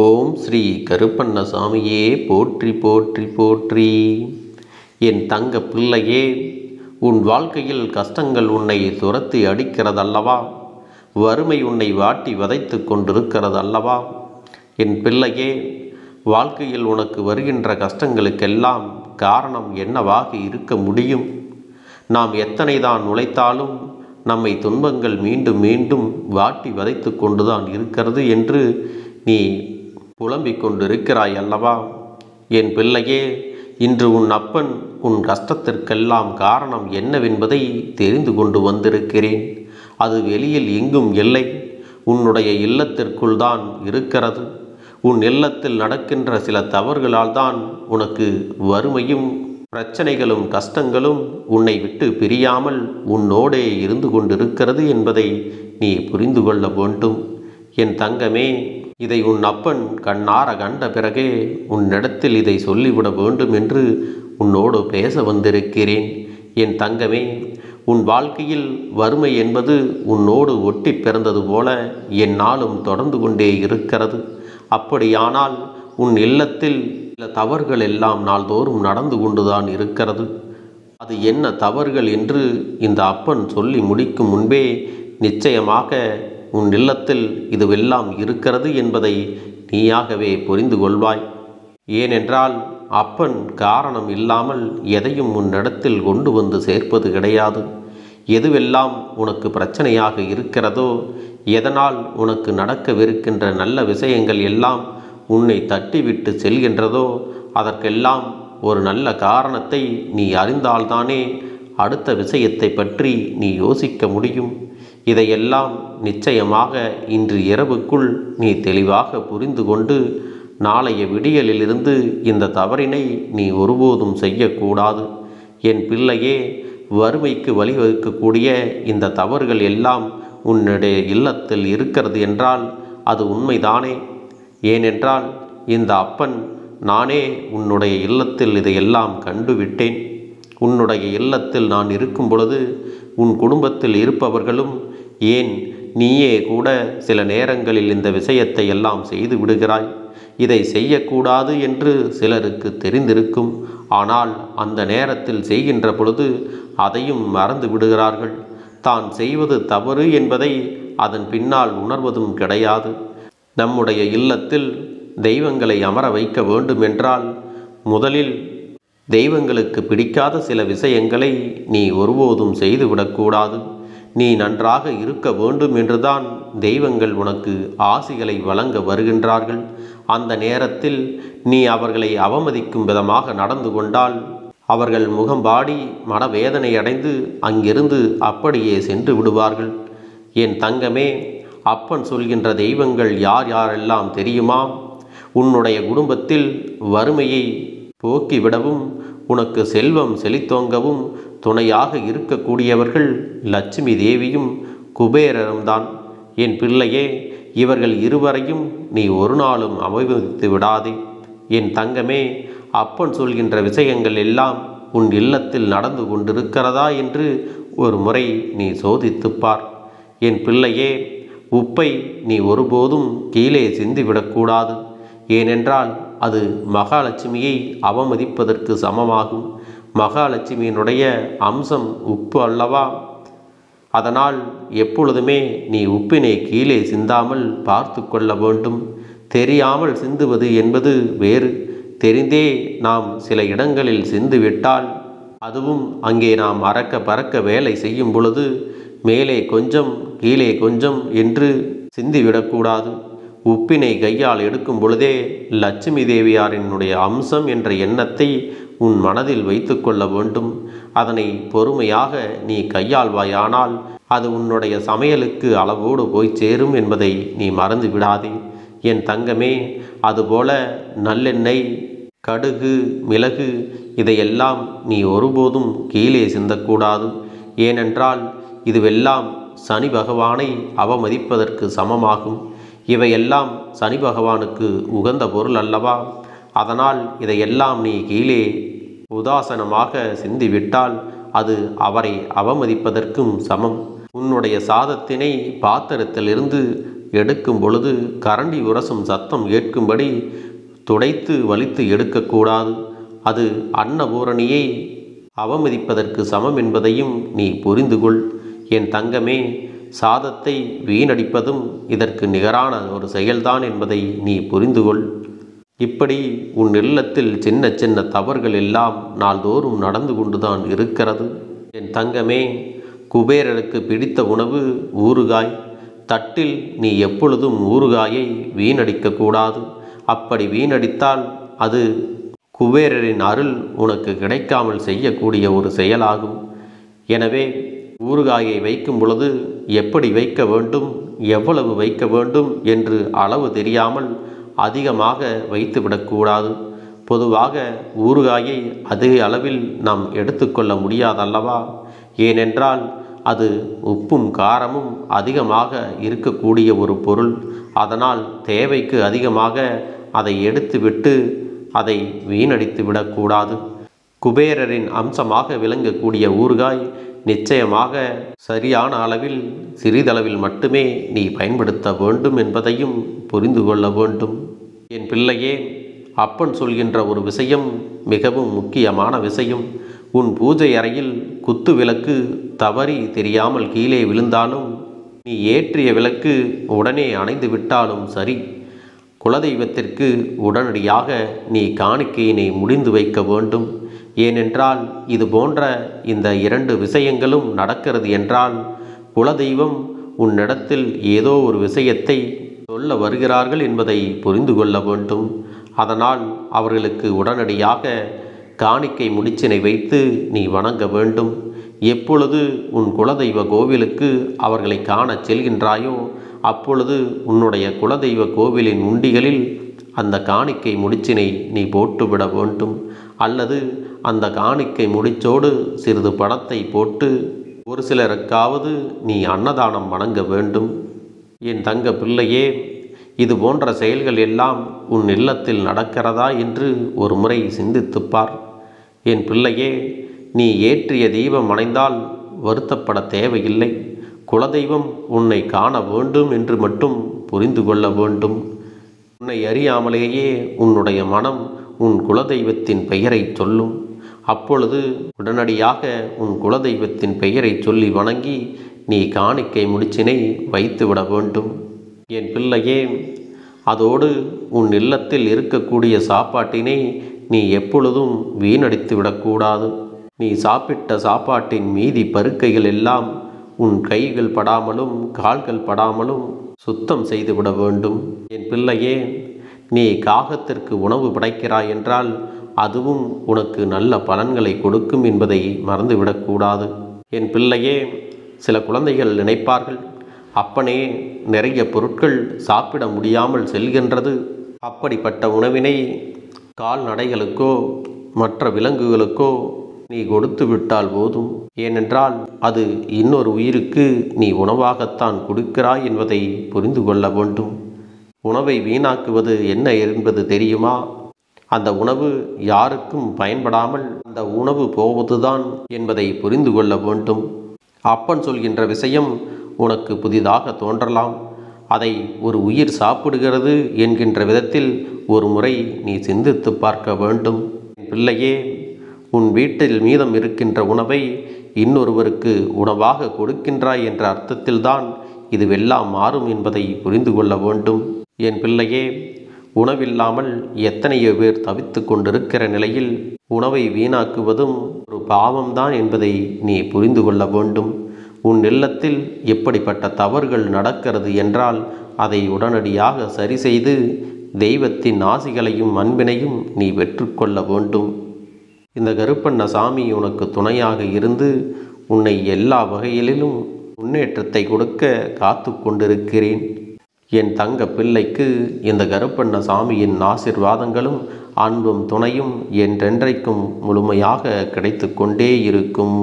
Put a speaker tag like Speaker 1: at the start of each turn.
Speaker 1: ஓம் ஸ்ரீ கருப்பண்ணசாமியே போற்றி போற்றி போற்றி. என் தங்க பிள்ளையே, உன் வாழ்க்கையில் கஷ்டங்கள் உன்னை துரத்தி அடிக்கிறதல்லவா? வறுமை உன்னை வாட்டி வதைத்து கொண்டிருக்கிறதல்லவா? என் பிள்ளையே, வாழ்க்கையில் உனக்கு வருகின்ற கஷ்டங்களுக்கெல்லாம் காரணம் என்னவாக இருக்க முடியும்? நாம் எத்தனை தான் உழைத்தாலும் நம்மை துன்பங்கள் மீண்டும் மீண்டும் வாட்டி வதைத்து கொண்டுதான் இருக்கிறது என்று நீ புலம்பிக் கொண்டிருக்கிறாய் அல்லவா? என் பிள்ளையே, இன்று உன் அப்பன் உன் கஷ்டத்திற்கெல்லாம் காரணம் என்னவென்பதை தெரிந்து கொண்டு வந்திருக்கிறேன். அது வெளியில் எங்கும் இல்லை, உன்னுடைய இல்லத்திற்குள் தான் இருக்கிறது. உன் இல்லத்தில் நடக்கின்ற சில தவறுகளால் தான் உனக்கு வறுமையும் பிரச்சனைகளும் கஷ்டங்களும் உன்னை விட்டு பிரியாமல் உன்னோடே இருந்து கொண்டிருக்கிறது என்பதை நீ புரிந்து கொள்ள வேண்டும். என் தங்கமே, இதை உன் அப்பன் கண்ணார கண்ட பிறகே உன்னிடத்தில் இதை சொல்லிவிட வேண்டும் என்று உன்னோடு பேச வந்திருக்கிறேன். என் தங்கமே, உன் வாழ்க்கையில் வறுமை என்பது உன்னோடு ஒட்டி பிறந்தது போல எந்நாளும் தொடர்ந்து கொண்டே இருக்கிறது. அப்படியானால் உன் இல்லத்தில் சில தவறுகள் எல்லாம் நாள்தோறும் நடந்து கொண்டுதான் இருக்கிறது. அது என்ன தவறுகள் என்று இந்த அப்பன் சொல்லி முடிக்கும் முன்பே நிச்சயமாக உன் இல்லத்தில் இதுவெல்லாம் இருக்கிறது என்பதை நீயாகவே புரிந்து கொள்வாய். ஏனென்றால் அப்பன் காரணம் இல்லாமல் எதையும் உன்னிடத்தில் கொண்டு வந்து சேர்ப்பது கிடையாது. எதுவெல்லாம் உனக்கு பிரச்சனையாக இருக்கிறதோ, எதனால் உனக்கு நடக்கவிருக்கின்ற நல்ல விஷயங்கள் எல்லாம் உன்னை தட்டிவிட்டு செல்கின்றதோ, அதற்கெல்லாம் ஒரு நல்ல காரணத்தை நீ அறிந்தால்தானே அடுத்த விஷயத்தை பற்றி நீ யோசிக்க முடியும். இதையெல்லாம் நிச்சயமாக இன்று இரவுக்குள் நீ தெளிவாக புரிந்து கொண்டு நாளைய விடியலிலிருந்து இந்த தவறினை நீ ஒருபோதும் செய்யக்கூடாது. என் பிள்ளையே, வறுமைக்கு வழிவகுக்கக்கூடிய இந்த தவறுகள் எல்லாம் உன்னுடைய இல்லத்தில் இருக்கிறது என்றால் அது உண்மைதானே? ஏனென்றால் இந்த அப்பன் நானே உன்னுடைய இல்லத்தில் இதையெல்லாம் கண்டுவிட்டேன். உன்னுடைய இல்லத்தில் நான் இருக்கும் பொழுது உன் குடும்பத்தில் இருப்பவர்களும், ஏன் நீயே கூட சில நேரங்களில் இந்த விஷயத்தை எல்லாம் செய்து விடுகிறாய். இதை செய்யக்கூடாது என்று சிலருக்கு தெரிந்திருக்கும். ஆனால் அந்த நேரத்தில் செய்கின்ற பொழுது அதையும் மறந்து விடுகிறார்கள். தான் செய்வது தவறு என்பதை அதன் பின்னால் உணர்வதும் கிடையாது. நம்முடைய இல்லத்தில் தெய்வங்களை அமர வைக்க வேண்டும் என்றால் முதலில் தெய்வங்களுக்கு பிடிக்காத சில விஷயங்களை நீ ஒருபோதும் செய்துவிடக்கூடாது. நீ நன்றாக இருக்க வேண்டும் என்றுதான் தெய்வங்கள் உனக்கு ஆசிகளை வழங்க வருகின்றார்கள். அந்த நேரத்தில் நீ அவர்களை அவமதிக்கும் விதமாக நடந்து கொண்டால் அவர்கள் முகம்பாடி மனவேதனை அடைந்து அங்கிருந்து அப்படியே சென்று விடுவார்கள். என் தங்கமே, அப்பன் சொல்கின்ற தெய்வங்கள் யார் யாரெல்லாம் தெரியுமா? உன்னுடைய குடும்பத்தில் வறுமையை போக்கிவிடவும் உனக்கு செல்வம் செழித்தோங்கவும் துணையாக இருக்கக்கூடியவர்கள் லட்சுமி தேவியும் குபேரரும் தான். என் பிள்ளையே, இவர்கள் இருவரையும் நீ ஒரு நாளும் அவமதித்து விடாதே. என் தங்கமே, அப்பன் சொல்கின்ற விஷயங்கள் எல்லாம் உன் இல்லத்தில் நடந்து கொண்டிருக்கிறதா என்று ஒரு முறை நீ சோதித்துப்பார். என் பிள்ளையே, உப்பை நீ ஒருபோதும் கீழே சிந்திவிடக்கூடாது. ஏனென்றால் அது மகாலட்சுமியை அவமதிப்பதற்கு சமமாகும். மகாலட்சுமியினுடைய அம்சம் உப்பு அல்லவா? அதனால் எப்பொழுதுமே நீ உப்பினை கீழே சிந்தாமல் பார்த்து கொள்ள வேண்டும். தெரியாமல் சிந்துவது என்பது வேறு. தெரிந்தே நாம் சில இடங்களில் சிந்துவிட்டால் அதுவும் அங்கே நாம் அறக்க பறக்க வேலை செய்யும் பொழுது மேலே கொஞ்சம் கீழே கொஞ்சம் என்று சிந்திவிடக்கூடாது. உப்பினை கையால் எடுக்கும் பொழுதே லட்சுமி தேவியாரினுடைய அம்சம் என்ற எண்ணத்தை உன் மனதில் வைத்து கொள்ள வேண்டும். அதனை பொறுமையாக நீ கையாள்வாயானால் அது உன்னுடைய சமையலுக்கு அளவோடு போய் சேரும் என்பதை நீ மறந்து விடாதே. என் தங்கமே, அதுபோல நல்லெண்ணெய், கடுகு, மிளகு இதையெல்லாம் நீ ஒருபோதும் கீழே சிந்தக்கூடாது. ஏனென்றால் இதுவெல்லாம் சனி பகவானை அவமதிப்பதற்கு சமமாகும். இவையெல்லாம் சனி பகவானுக்கு உகந்த பொருள் அல்லவா? அதனால் இதையெல்லாம் நீ கீழே உதாசனமாக சிந்திவிட்டால் அது அவரை அவமதிப்பதற்கும் சமம். உன்னுடைய சாதத்தினை பாத்திரத்திலிருந்து எடுக்கும் பொழுது கரண்டி உரசும் சத்தம் கேட்கும்படி துடைத்து வலித்து எடுக்கக்கூடாது. அது அன்னபூரணியை அவமதிப்பதற்கு சமம் என்பதையும் நீ புரிந்து கொள். என் தங்கமே, சாதத்தை வீணடிப்பதும் இதற்கு நிகரான ஒரு செயல்தான் என்பதை நீ புரிந்து கொள். இப்படி உன் இல்லத்தில் சின்ன சின்ன தவறுகள் எல்லாம் நாள்தோறும் நடந்து கொண்டுதான் இருக்கிறது. என் தங்கமே, குபேரருக்கு பிடித்த உணவு ஊறுகாய். தட்டில் நீ எப்பொழுதும் ஊறுகாயை வீணடிக்கக்கூடாது. அப்படி வீணடித்தால் அது குபேரரின் அருள் உனக்கு கிடைக்காமல் செய்யக்கூடிய ஒரு செயலாகும். எனவே ஊறுகாயை வைக்கும் பொழுது எப்படி வைக்க வேண்டும், எவ்வளவு வைக்க வேண்டும் என்று அளவு தெரியாமல் அதிகமாக வைத்துவிடக்கூடாது. பொதுவாக ஊறுகாயை அதிக அளவில் நாம் எடுத்துக்கொள்ள முடியாதல்லவா? ஏனென்றால் அது உப்பும் காரமும் அதிகமாக இருக்கக்கூடிய ஒரு பொருள். அதனால் தேவைக்கு அதிகமாக அதை எடுத்துவிட்டு அதை வீணடித்து விடக்கூடாது. குபேரரின் அம்சமாக விளங்கக்கூடிய ஊறுகாய் நிச்சயமாக சரியான அளவில் சிறிதளவில் மட்டுமே நீ பயன்படுத்த வேண்டும் என்பதையும் புரிந்து கொள்ள வேண்டும். என் பிள்ளையே, அப்பன் சொல்கின்ற ஒரு விஷயம் மிகவும் முக்கியமான விஷயம். உன் பூஜை அறையில் குத்து விளக்கு தவறி தெரியாமல் கீழே விழுந்தாலும், நீ ஏற்றிய விளக்கு உடனே அணைந்து விட்டாலும் சரி, குலதெய்வத்திற்கு உடனடியாக நீ காணிக்கையினை முடிந்து வைக்க வேண்டும். ஏனென்றால் இது போன்ற இந்த 2 விஷயங்களும் நடக்கிறது என்றால் குலதெய்வம் உன்னிடத்தில் ஏதோ ஒரு விஷயத்தை சொல்ல வருகிறார்கள் என்பதை புரிந்து கொள்ள வேண்டும். அதனால் அவர்களுக்கு உடனடியாக காணிக்கை முடிச்சினை வைத்து நீ வணங்க வேண்டும். எப்பொழுது உன் குலதெய்வ கோவிலுக்கு அவர்களை காணச் செல்கின்றாயோ அப்பொழுது உன்னுடைய குலதெய்வ கோவிலின் உண்டிகளில் அந்த காணிக்கை முடிச்சினை நீ போட்டுவிட வேண்டும். அல்லது அந்த காணிக்கை முடிச்சோடு சிறிது பணத்தை போட்டு ஒரு சிலருக்காவது நீ அன்னதானம் வழங்க வேண்டும். என் தங்க பிள்ளையே, இது போன்ற செயல்கள் எல்லாம் உன் இல்லத்தில் நடக்கிறதா என்று ஒரு முறை சிந்தித்துப்பார். என் பிள்ளையே, நீ ஏற்றிய தெய்வம் அணைந்தால் வருத்தப்பட தேவையில்லை. குலதெய்வம் உன்னை காண வேண்டும் என்று மட்டும் புரிந்து கொள்ள வேண்டும். உன்னை அறியாமலேயே உன்னுடைய மனம் உன் குலதெய்வத்தின் பெயரை சொல்லும். அப்பொழுது உடனடியாக உன் குலதெய்வத்தின் பெயரை சொல்லி வணங்கி நீ காணிக்கை முடிச்சினை வைத்துவிட வேண்டும். என் பிள்ளையே, அதோடு உன் இல்லத்தில் இருக்கக்கூடிய சாப்பாட்டினை நீ எப்பொழுதும் வீணடித்து விடக்கூடாது. நீ சாப்பிட்ட சாப்பாட்டின் மீதி பருக்கைகள் எல்லாம் உன் கைகள் படாமலும் கால்கள் படாமலும் சுத்தம் செய்துவிட வேண்டும். என் பிள்ளையே, நீ காகத்திற்கு உணவு படைக்கிறாய் என்றால் அதுவும் உனக்கு நல்ல பலன்களை கொடுக்கும் என்பதை மறந்துவிடக்கூடாது. என் பிள்ளையே, சில குழந்தைகள் நினைப்பார்கள், அப்பனே நிறைய பொருட்கள் சாப்பிட முடியாமல் செல்கின்றது, அப்படிப்பட்ட உணவினை கால்நடைகளுக்கோ மற்ற விலங்குகளுக்கோ நீ கொடுத்து விட்டால் போதும். ஏனென்றால் அது இன்னொரு உயிருக்கு நீ உணவாகத்தான் கொடுக்கிறாய் என்பதை புரிந்து கொள்ள வேண்டும். உணவை வீணாக்குவது என்ன என்பது தெரியுமா? அந்த உணவு யாருக்கும் பயன்படாமல் அந்த உணவு போவதுதான் என்பதை புரிந்து கொள்ள வேண்டும். அப்பன் சொல்கின்ற விஷயம் உனக்கு புதிதாக தோன்றலாம். அதை ஒரு உயிர் சாப்பிடுகிறது என்கின்ற விதத்தில் ஒரு முறை நீ சிந்தித்து பார்க்க வேண்டும். பிள்ளையே, உன் வீட்டில் மீதம் இருக்கின்ற உணவை இன்னொருவருக்கு உணவாக கொடுக்கின்றாய் என்ற அர்த்தத்தில்தான் இதுவெல்லாம் மாறும் என்பதை புரிந்து கொள்ள வேண்டும். என் பிள்ளையே, உணவில்லாமல் எத்தனையோ பேர் தவித்து கொண்டிருக்கிற நிலையில் உணவை வீணாக்குவதும் ஒரு பாவம்தான் என்பதை நீ புரிந்து கொள்ள வேண்டும். உன் இல்லத்தில் எப்படிப்பட்ட தவறுகள் நடக்கிறது என்றால் அதை உடனடியாக சரி செய்து தெய்வத்தின் ஆசிகளையும் அன்பினையும் நீ பெற்றுக்கொள்ள வேண்டும். இந்த கருப்பண்ணசாமி உனக்கு துணையாக இருந்து உன்னை எல்லா வகையிலும் முன்னேற்றத்தை கொடுக்க காத்து கொண்டிருக்கிறேன். என் தங்க பிள்ளைக்கு இந்த கருப்பண்ணசாமியின் ஆசீர்வாதங்களும் அன்பும் துணையும் என்றென்றைக்கும் முழுமையாக கிடைத்து கொண்டே இருக்கும்.